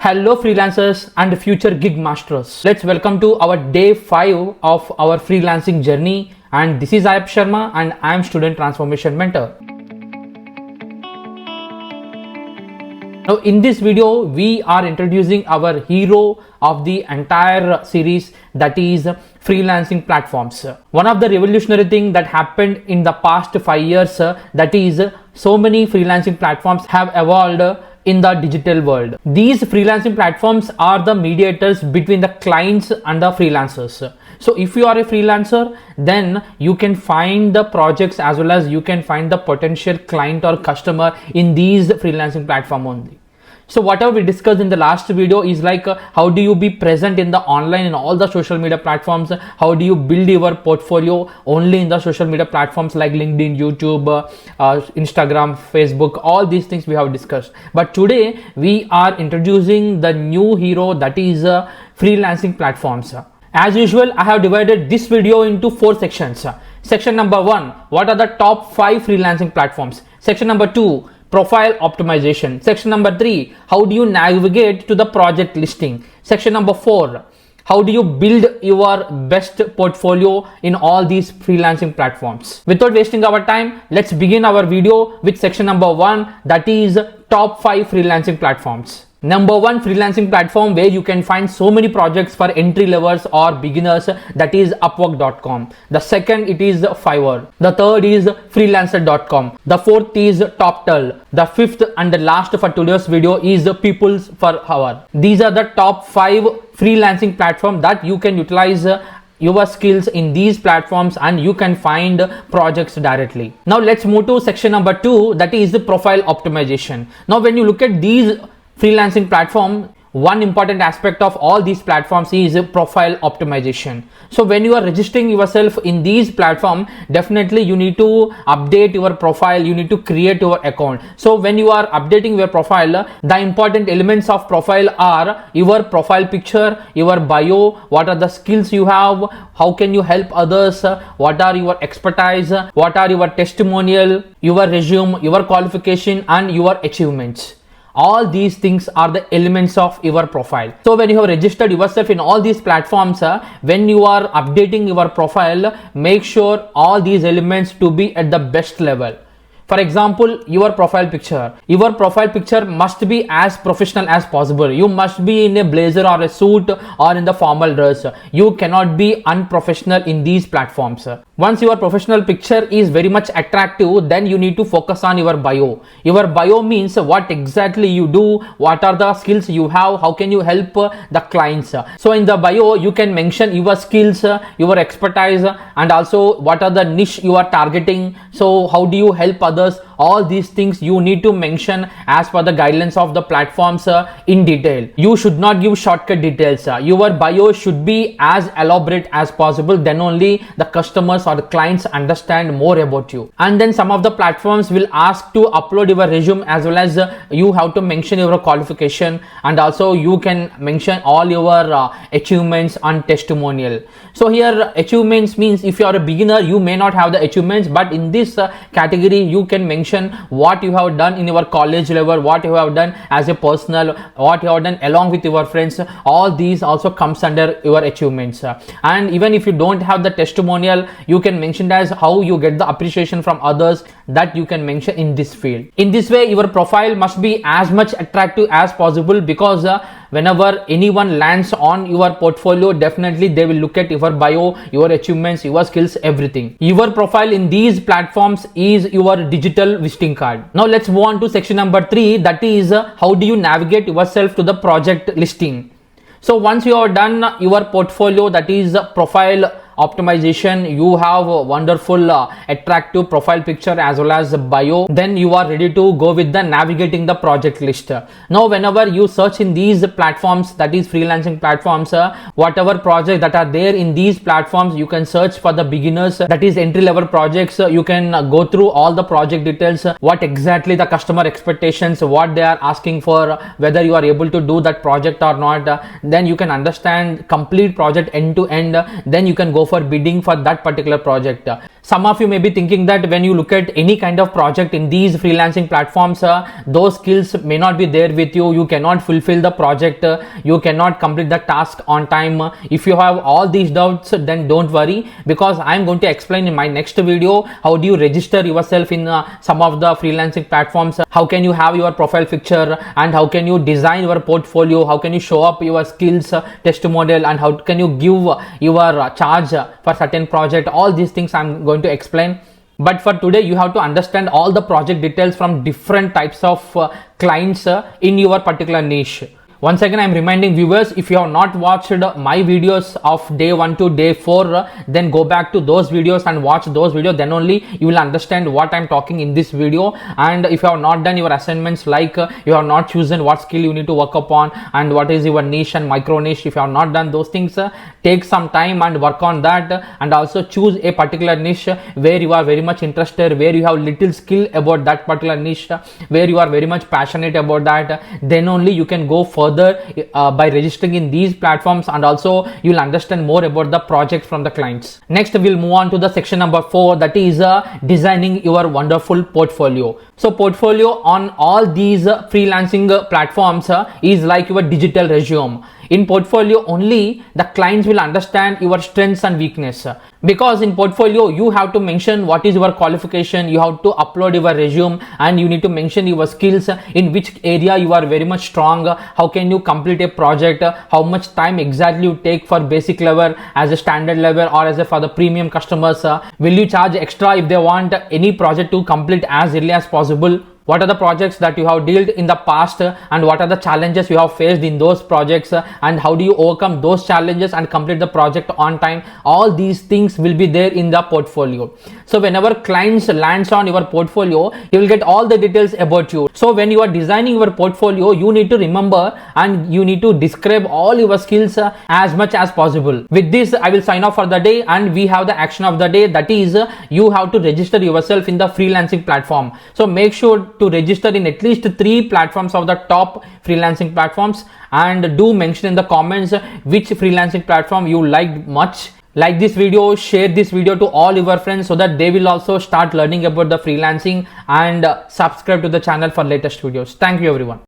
Hello freelancers and future gig masters. Let's welcome to our day 5 of our freelancing journey, and this is Ayap Sharma and I am student transformation mentor. Now in this video we are introducing our hero of the entire series, that is freelancing platforms. One of the revolutionary thing that happened in the past 5 years, that is so many freelancing platforms have evolved in the digital world. These freelancing platforms are the mediators between the clients and the freelancers. So if you are a freelancer, then you can find the projects as well as you can find the potential client or customer in these freelancing platform only. So whatever we discussed in the last video is like how do you be present in the online in all the social media platforms, how do you build your portfolio only in the social media platforms like LinkedIn, YouTube, Instagram, Facebook, all these things we have discussed. But today we are introducing the new hero, that is freelancing platforms. As usual, I have divided this video into 4 sections. Section number 1, what are the top 5 freelancing platforms? Section number 2, profile optimization. Section number 3, how do you navigate to the project listing? Section number 4, how do you build your best portfolio in all these freelancing platforms? Without wasting our time, let's begin our video with section number 1, that is top 5 freelancing platforms. Number 1 freelancing platform where you can find so many projects for entry levels or beginners, that is upwork.com. The second, it is Fiverr. The third is freelancer.com. The fourth is TopTal. The fifth and the last for today's video is People's per Hour. These are the top 5 freelancing platforms that you can utilize your skills in these platforms and you can find projects directly. Now let's move to section number 2, that is the profile optimization. Now when you look at these freelancing platform, one important aspect of all these platforms is profile optimization. So when you are registering yourself in these platforms, definitely you need to update your profile, you need to create your account. So when you are updating your profile, the important elements of profile are your profile picture, your bio, what are the skills you have, how can you help others, what are your expertise, what are your testimonial, your resume, your qualification and your achievements. All these things are the elements of your profile. So when you have registered yourself in all these platforms, when you are updating your profile, make sure all these elements to be at the best level. For example, your profile picture. Your profile picture must be as professional as possible. You must be in a blazer or a suit or in the formal dress. You cannot be unprofessional in these platforms. Once your professional picture is very much attractive, then you need to focus on your bio. Your bio means what exactly you do, what are the skills you have, how can you help the clients. So in the bio, you can mention your skills, your expertise, and also what are the niche you are targeting. So how do you help others? All these things you need to mention as per the guidelines of the platforms in detail. You should not give shortcut details. Your bio should be as elaborate as possible, then only the customers or the clients understand more about you. And then some of the platforms will ask to upload your resume as well as you have to mention your qualification, and also you can mention all your achievements and testimonial. So here achievements means if you are a beginner, you may not have the achievements, but in this category you can mention what you have done in your college level, what you have done as a personal, what you have done along with your friends. All these also comes under your achievements. And even if you don't have the testimonial, you can mention as how you get the appreciation from others, that you can mention in this field. In this way, your profile must be as much attractive as possible, because whenever anyone lands on your portfolio, definitely they will look at your bio, your achievements, your skills, everything. Your profile in these platforms is your digital visiting card. Now let's move on to section number 3, that is how do you navigate yourself to the project listing. So once you have done your portfolio, that is profile optimization, you have a wonderful attractive profile picture as well as bio, then you are ready to go with the navigating the project list. Now whenever you search in these platforms, that is freelancing platforms, whatever projects that are there in these platforms, you can search for the beginners, that is entry level projects. You can go through all the project details, what exactly the customer expectations, what they are asking for, whether you are able to do that project or not. Then you can understand complete project end to end, then you can go for bidding for that particular project. Some of you may be thinking that when you look at any kind of project in these freelancing platforms, those skills may not be there with you. You cannot fulfill the project. You cannot complete the task on time. If you have all these doubts, then don't worry, because I'm going to explain in my next video how do you register yourself in some of the freelancing platforms, how can you have your profile picture, and how can you design your portfolio, how can you show up your skills testimonial, and how can you give your charge for certain project. All these things I'm going to explain. But for today, you have to understand all the project details from different types of clients in your particular niche. Once again, I'm reminding viewers, if you have not watched my videos of day 1 to day 4, then go back to those videos and watch those videos. Then only you will understand what I'm talking in this video. And if you have not done your assignments, like you have not chosen what skill you need to work upon and what is your niche and micro niche, if you have not done those things, take some time and work on that, and also choose a particular niche where you are very much interested, where you have little skill about that particular niche, where you are very much passionate about that. Then only you can go further by registering in these platforms, and also you'll understand more about the project from the clients. Next, we'll move on to the section number 4, that is designing your wonderful portfolio. So portfolio on all these freelancing platforms is like your digital resume. In portfolio only, the clients will understand your strengths and weakness, because in portfolio you have to mention what is your qualification, you have to upload your resume, and you need to mention your skills, in which area you are very much strong, how can you complete a project, how much time exactly you take for basic level, as a standard level, or as a for the premium customers, will you charge extra if they want any project to complete as early as possible. What are the projects that you have dealt in the past, and what are the challenges you have faced in those projects, and how do you overcome those challenges and complete the project on time. All these things will be there in the portfolio. So whenever clients lands on your portfolio, you will get all the details about you. So when you are designing your portfolio, you need to remember and you need to describe all your skills as much as possible. With this, I will sign off for the day, and we have the action of the day, that is you have to register yourself in the freelancing platform. So make sure to register in at least 3 platforms of the top freelancing platforms, and do mention in the comments which freelancing platform you liked much. Like this video, share this video to all your friends so that they will also start learning about the freelancing, and subscribe to the channel for latest videos. Thank you everyone.